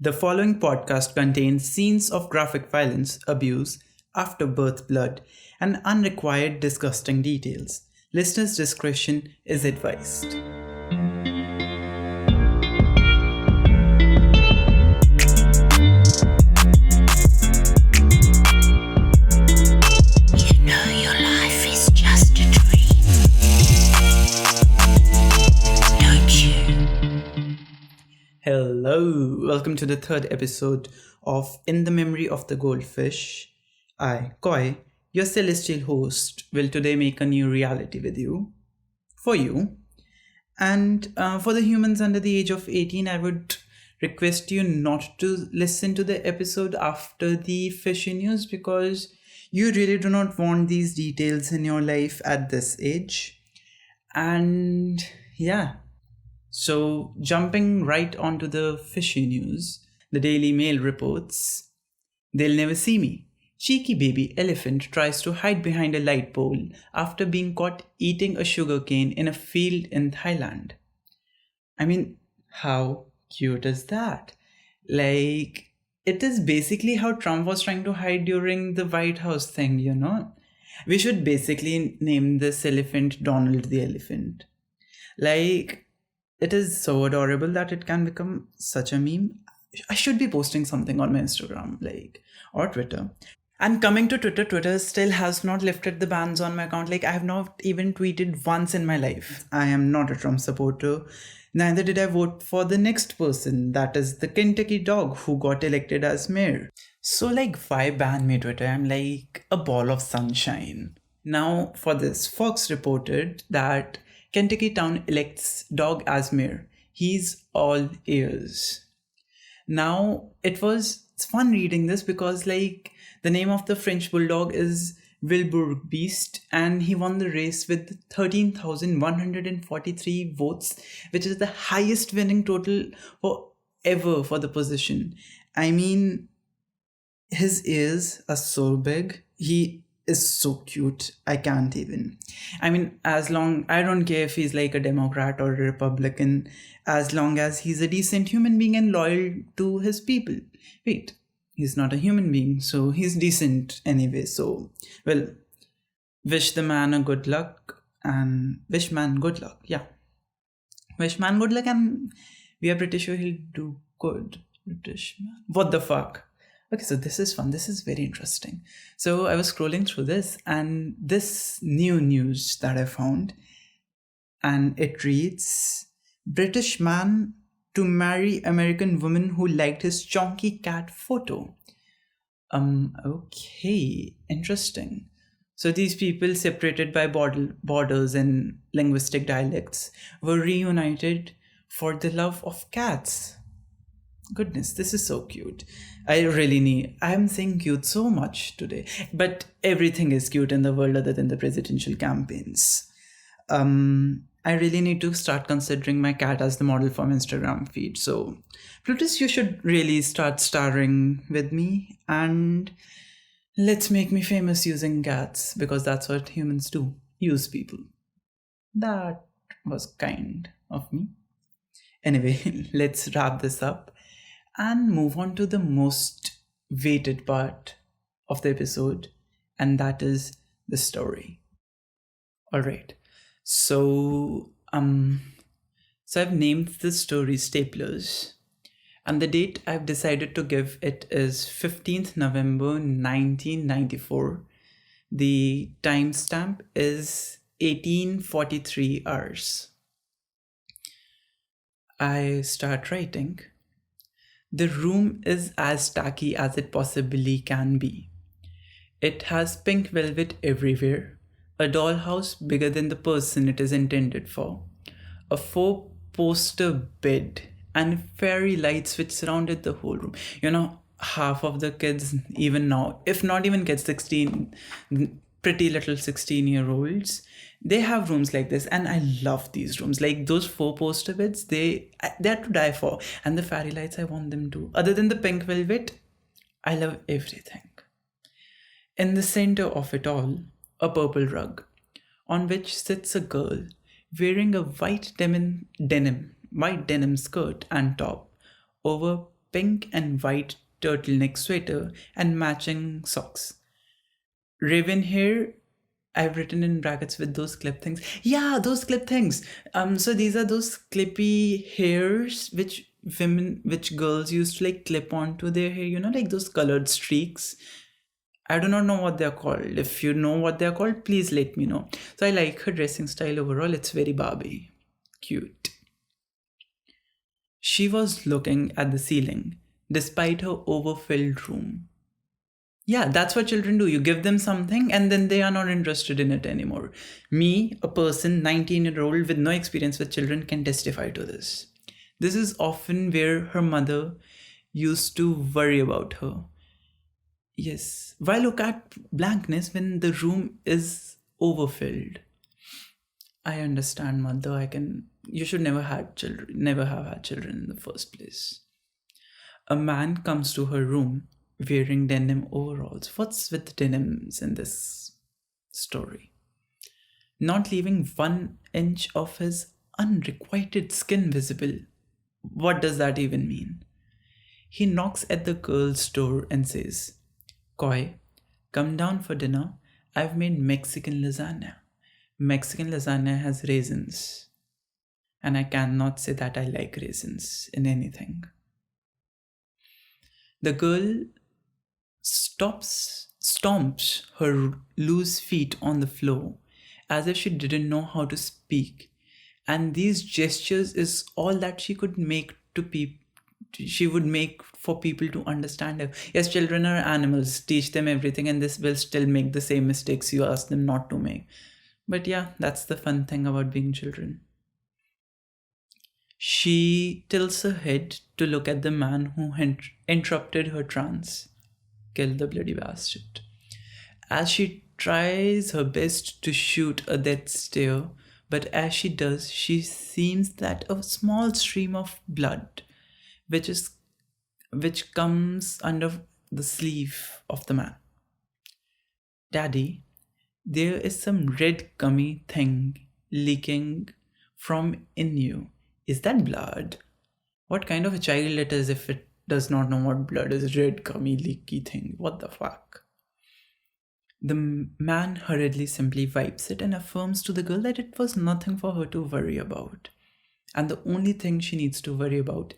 The following podcast contains scenes of graphic violence, abuse, afterbirth blood, and unrequired disgusting details. Listeners' discretion is advised. You know your life is just a dream, don't you? Hello, welcome to the third episode of In the Memory of the Goldfish. I, Koi, your celestial host, will today make a new reality with you. For you. And for the humans under the age of 18, I would request you not to listen to the episode after the fishy news because you really do not want these details in your life at this age. And yeah, so jumping right onto the fishy news, the Daily Mail reports, "They'll never see me. Cheeky baby elephant tries to hide behind a light pole after being caught eating a sugarcane in a field in Thailand." I mean, how cute is that? Like, it is basically how Trump was trying to hide during the White House thing, you know? We should basically name this elephant Donald the Elephant. Like, it is so adorable that it can become such a meme. I should be posting something on my Instagram, or Twitter. And coming to Twitter, Twitter still has not lifted the bans on my account. Like, I have not even tweeted once in my life. I am not a Trump supporter. Neither did I vote for the next person, that is the Kentucky dog who got elected as mayor. So, like, why ban me, Twitter? I'm like a ball of sunshine. Now, for this, Fox reported that Kentucky town elects dog as mayor. He's all ears. Now, it's fun reading this because, like, the name of the French bulldog is Wilbur Beast, and he won the race with 13,143 votes, which is the highest winning total ever for the position. I mean, his ears are so big. He is so cute. I can't even. I mean, I don't care if he's like a Democrat or a Republican, as long as he's a decent human being and loyal to his people. Wait, he's not a human being, so he's decent anyway. So, well, wish the man a good luck and wish man good luck. Yeah. Wish man good luck, and we are pretty sure he'll do good. British man. What the fuck? Okay, so this is fun. This is very interesting. So I was scrolling through this, and this new news that I found, and it reads, "British man to marry American woman who liked his chonky cat photo." Okay, interesting. So these people, separated by borders and linguistic dialects, were reunited for the love of cats. Goodness, this is so cute. I'm saying cute so much today, but everything is cute in the world other than the presidential campaigns. I really need to start considering my cat as the model for my Instagram feed. So, Plutus, you should really start starring with me, and let's make me famous using cats, because that's what humans do, use people. That was kind of me. Anyway, let's wrap this up and move on to the most weighted part of the episode, and that is the story. All right. So I've named the story Staplers, and the date I've decided to give it is 15th November 1994. The timestamp is 18:43 hours. I start writing. The room is as tacky as it possibly can be. It has pink velvet everywhere, a dollhouse bigger than the person it is intended for, a four-poster bed, and fairy lights which surrounded the whole room. You know, half of the kids, even now, if not even kids, 16, pretty little 16-year-olds, they have rooms like this, and I love these rooms. Like those four-poster beds, they're to die for. And the fairy lights, I want them to. Other than the pink velvet, I love everything. In the center of it all, a purple rug, on which sits a girl wearing a white denim skirt and top over pink and white turtleneck sweater and matching socks. Raven hair, I've written in brackets with those clip things. Yeah, those clip things. So these are those clippy hairs which girls used to like clip onto their hair, like those colored streaks. I do not know what they're called. If you know what they're called, please let me know. So I like her dressing style overall. It's very Barbie. Cute. She was looking at the ceiling, despite her overfilled room. Yeah, that's what children do. You give them something and then they are not interested in it anymore. Me, a person, 19-year-old with no experience with children, can testify to this. This is often where her mother used to worry about her. Yes. Why look at blankness when the room is overfilled? I understand, mother. You should never have had children in the first place. A man comes to her room wearing denim overalls. What's with denims in this story? Not leaving 1 inch of his unrequited skin visible. What does that even mean? He knocks at the girl's door and says, "Koi, come down for dinner. I've made Mexican lasagna. Mexican lasagna has raisins. And I cannot say that I like raisins in anything." The girl stomps her loose feet on the floor as if she didn't know how to speak. And these gestures is all that she could make to people. She would make for people to understand her. Yes, children are animals. Teach them everything and this will still make the same mistakes you ask them not to make. But yeah, that's the fun thing about being children. She tilts her head to look at the man who interrupted her trance. Kill the bloody bastard. As she tries her best to shoot a death stare, but as she does, she sees that a small stream of blood, which comes under the sleeve of the man. "Daddy, there is some red gummy thing leaking from in you. Is that blood?" What kind of a child it is if it does not know what blood is? Red gummy leaky thing. What the fuck? The man hurriedly simply wipes it and affirms to the girl that it was nothing for her to worry about. And the only thing she needs to worry about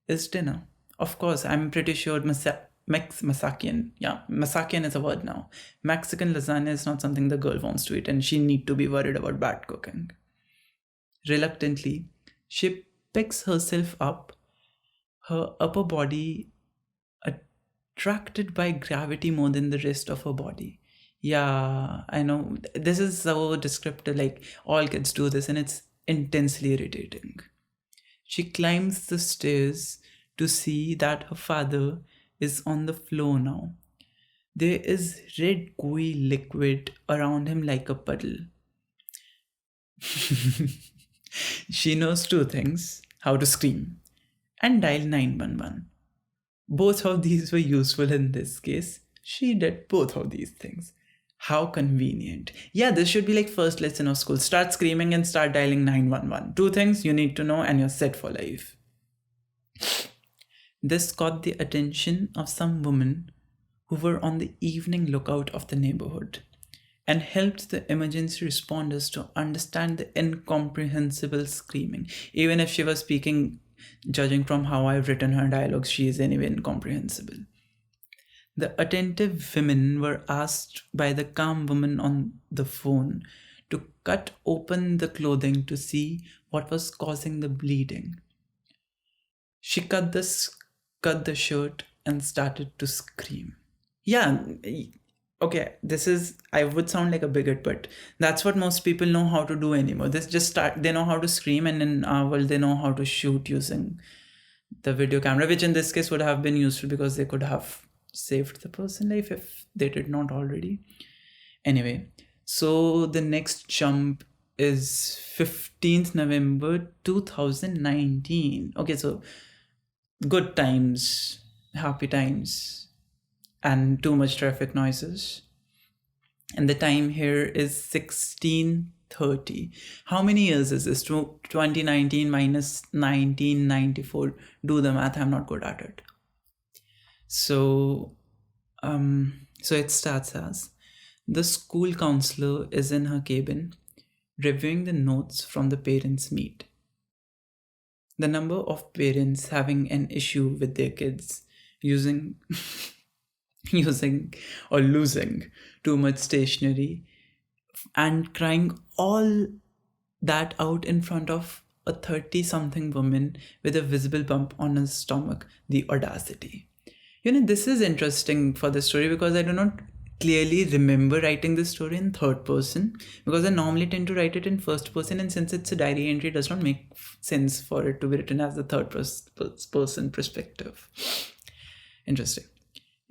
is dinner. Of course, I'm pretty sure Masakian. Yeah, Masakian is a word now. Mexican lasagna is not something the girl wants to eat and she need to be worried about bad cooking. Reluctantly, she picks herself up, her upper body attracted by gravity more than the rest of her body. Yeah, I know. This is so descriptive, like all kids do this and it's intensely irritating. She climbs the stairs to see that her father is on the floor now. There is red gooey liquid around him like a puddle. She knows 2 things: how to scream and dial 911. Both of these were useful in this case. She did both of these things. How convenient. Yeah, this should be like first lesson of school. Start screaming and start dialing 911. 2 things you need to know and you're set for life. This caught the attention of some women who were on the evening lookout of the neighborhood and helped the emergency responders to understand the incomprehensible screaming. Even if she was speaking, judging from how I've written her dialogues, she is anyway incomprehensible. The attentive women were asked by the calm woman on the phone to cut open the clothing to see what was causing the bleeding. She cut the shirt and started to scream. Yeah, okay, I would sound like a bigot, but that's what most people know how to do anymore. They know how to scream, and in our world, they know how to shoot using the video camera, which in this case would have been useful because they could have saved the person's life if they did not already. Anyway, so the next jump is 15th November 2019. Okay, so good times, happy times, and too much traffic noises. And the time here is 16:30. How many years is this? 2019 minus 1994. Do the math, I'm not good at it. So, so it starts as the school counselor is in her cabin reviewing the notes from the parents' meet. The number of parents having an issue with their kids using using or losing too much stationery and crying all that out in front of a 30 something woman with a visible bump on her stomach. The audacity. This is interesting for the story because I do not clearly remember writing this story in third person, because I normally tend to write it in first person, and since it's a diary entry, it does not make sense for it to be written as the third person perspective. Interesting.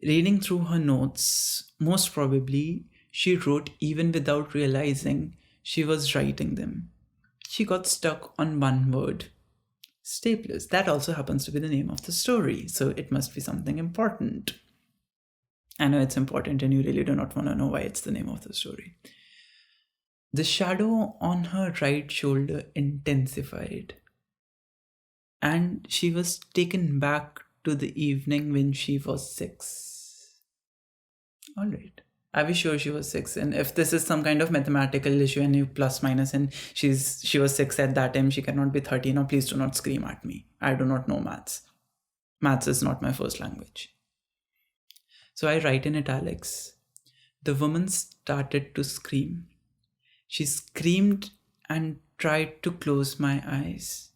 Reading through her notes, most probably she wrote even without realizing she was writing them. She got stuck on one word: staplers. That also happens to be the name of the story, so it must be something important. I know it's important and you really do not want to know why it's the name of the story. The shadow on her right shoulder intensified, and she was taken back to the evening when she was 6. Alright. Are we sure she was 6? And if this is some kind of mathematical issue and you plus minus and she was 6 at that time, she cannot be 13. Now please do not scream at me. I do not know maths. Maths is not my first language. So I write in italics. The woman started to scream. She screamed and tried to close my eyes.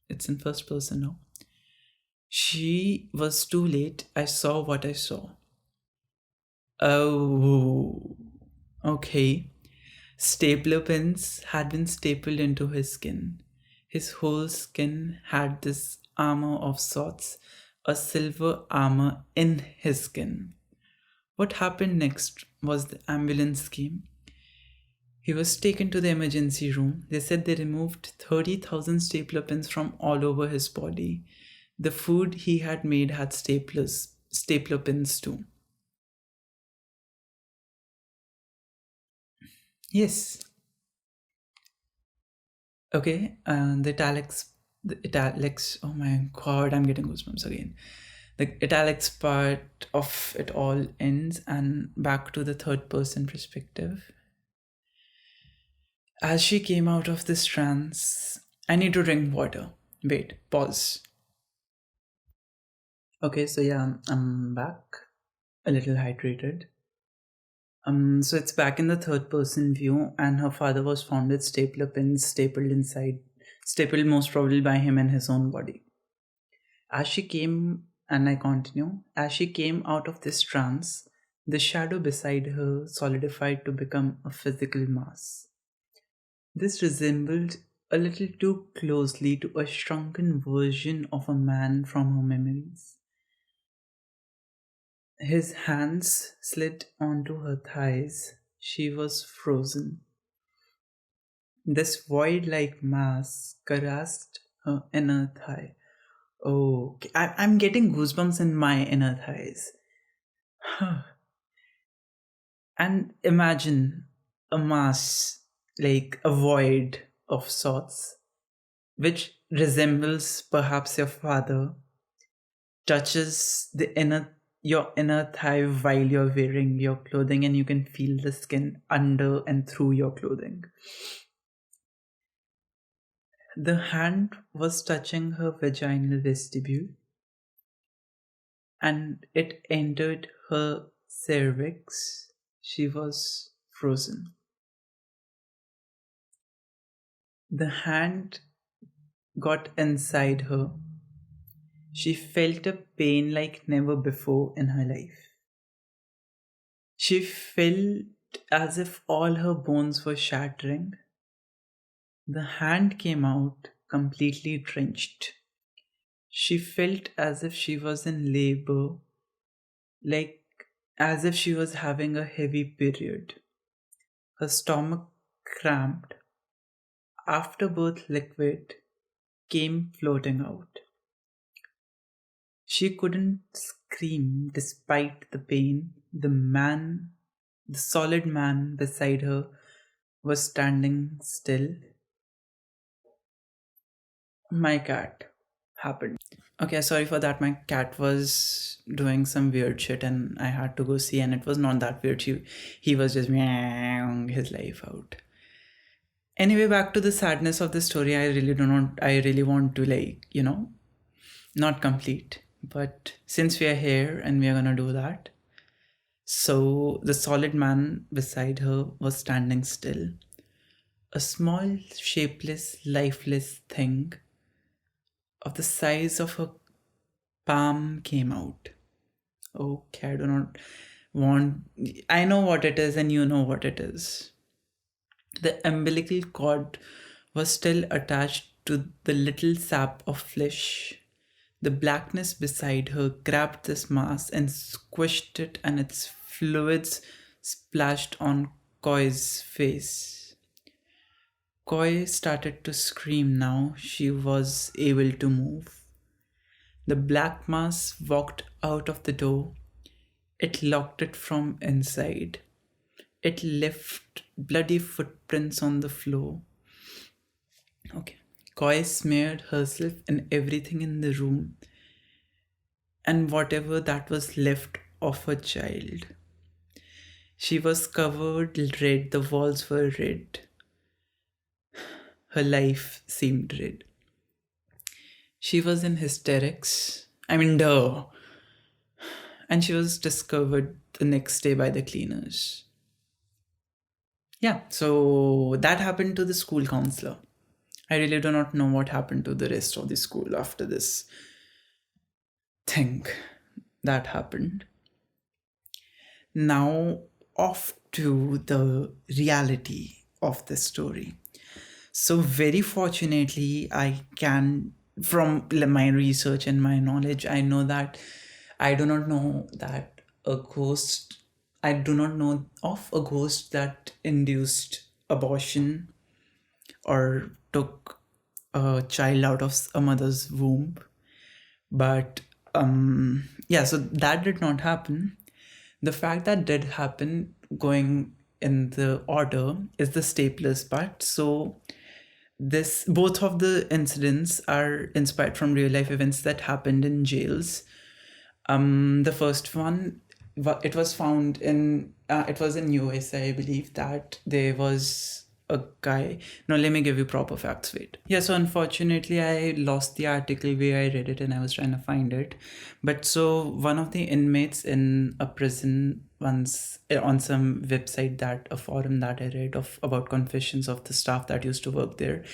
It's in first person now. She was too late. I saw what I saw. Oh, okay. Stapler pins had been stapled into his skin. His whole skin had this armor of sorts, a silver armor in his skin. What happened next was the ambulance came. He was taken to the emergency room. They said they removed 30,000 stapler pins from all over his body. The food he had made had stapler pins too. Yes. Okay, the italics, oh my god, I'm getting goosebumps again. The italics part of it all ends, and back to the third person perspective. As she came out of this trance, I need to drink water. Wait, pause. Okay, so yeah, I'm back, a little hydrated. So it's back in the third person view, and her father was found with stapler pins stapled most probably by him in his own body. As she came, and I continue, as she came out of this trance, the shadow beside her solidified to become a physical mass. This resembled a little too closely to a shrunken version of a man from her memories. His hands slid onto her thighs. She was frozen. This void-like mass caressed her inner thigh. Oh, I'm getting goosebumps in my inner thighs. And imagine a mass, like a void of sorts, which resembles perhaps your father, touches your inner thigh while you're wearing your clothing, and you can feel the skin under and through your clothing. The hand was touching her vaginal vestibule, and it entered her cervix. She was frozen. The hand got inside her. She felt a pain like never before in her life. She felt as if all her bones were shattering. The hand came out completely drenched. She felt as if she was in labor, like as if she was having a heavy period. Her stomach cramped. Afterbirth liquid came floating out. She couldn't scream despite the pain. The solid man beside her, was standing still. My cat. happened. Okay, sorry for that. My cat was doing some weird shit and I had to go see, and it was not that weird. He was just meowing his life out. Anyway, back to the sadness of the story. I really want to, not complete. But since we are here and we are gonna do that, so the solid man beside her was standing still. A small, shapeless, lifeless thing of the size of a palm came out. Okay, I do not want. I know what it is, and you know what it is. The umbilical cord was still attached to the little sap of flesh. The blackness beside her grabbed this mass and squished it, and its fluids splashed on Koi's face. Koi started to scream now she was able to move. The black mass walked out of the door. It locked it from inside. It left bloody footprints on the floor. Okay. Koi smeared herself and everything in the room and whatever that was left of her child. She was covered red, the walls were red. Her life seemed red. She was in hysterics. Duh. And she was discovered the next day by the cleaners. Yeah, so that happened to the school counselor. I really do not know what happened to the rest of the school after this thing that happened. Now, off to the reality of the story. So, very fortunately, I can, from my research and my knowledge, I know that I do not know that a ghost, I do not know of a ghost that induced abortion or took a child out of a mother's womb. But yeah, so that did not happen. The fact that did happen, going in the order, is the staplers part. So both of the incidents are inspired from real life events that happened in jails. The first one, it was found in it was in USA, I believe, that there was a guy. No, let me give you proper facts. Wait. Yeah, so unfortunately, I lost the article where I read it and I was trying to find it. But so one of the inmates in a prison once on some website, that a forum that I read of about confessions of the staff that used to work there,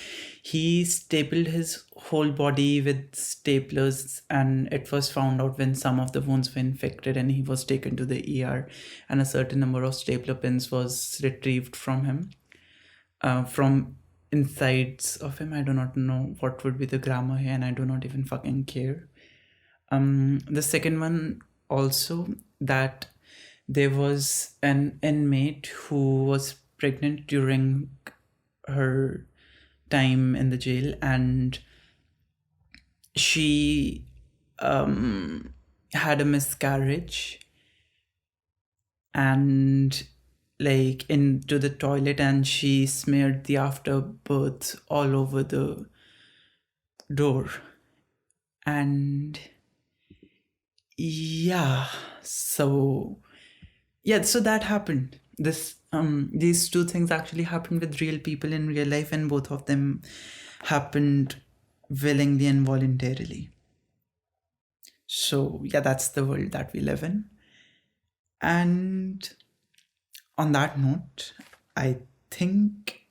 he stapled his whole body with staplers, and it was found out when some of the wounds were infected and he was taken to the ER, and a certain number of stapler pins was retrieved from him. From insides of him. I do not know what would be the grammar here, and I do not even fucking care. The second one also, that there was an inmate who was pregnant during her time in the jail, and she had a miscarriage and into the toilet, and she smeared the afterbirth all over the door. And yeah, so that happened. These two things actually happened with real people in real life, and both of them happened willingly and voluntarily. So yeah, that's the world that we live in. And on that note, I think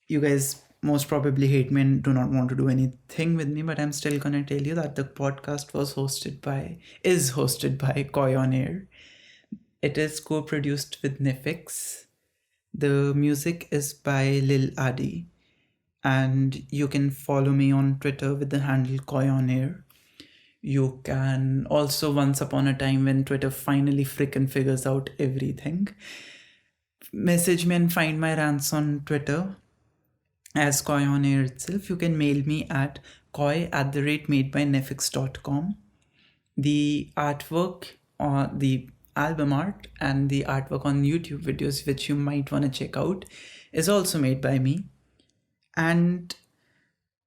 you guys most probably hate me and do not want to do anything with me, but I'm still gonna tell you that the podcast is hosted by Koi on Air. It is co-produced with Nifix. The music is by Lil Adi, and you can follow me on Twitter with the handle Koi on Air. You can also, once upon a time when Twitter finally frickin' figures out everything, message me and find my rants on Twitter as Koi on Air itself. You can mail me at koi@madebynefix.com. The artwork, or the album art, and the artwork on YouTube videos, which you might want to check out, is also made by me. And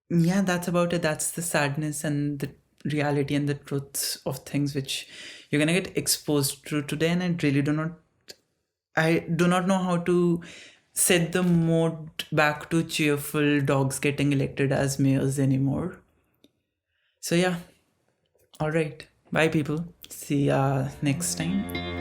Yeah, that's about it. That's the sadness and the reality and the truths of things which you're gonna get exposed to today. And I do not know how to set the mode back to cheerful dogs getting elected as mayors anymore. So yeah, all right. Bye, people. See ya next time.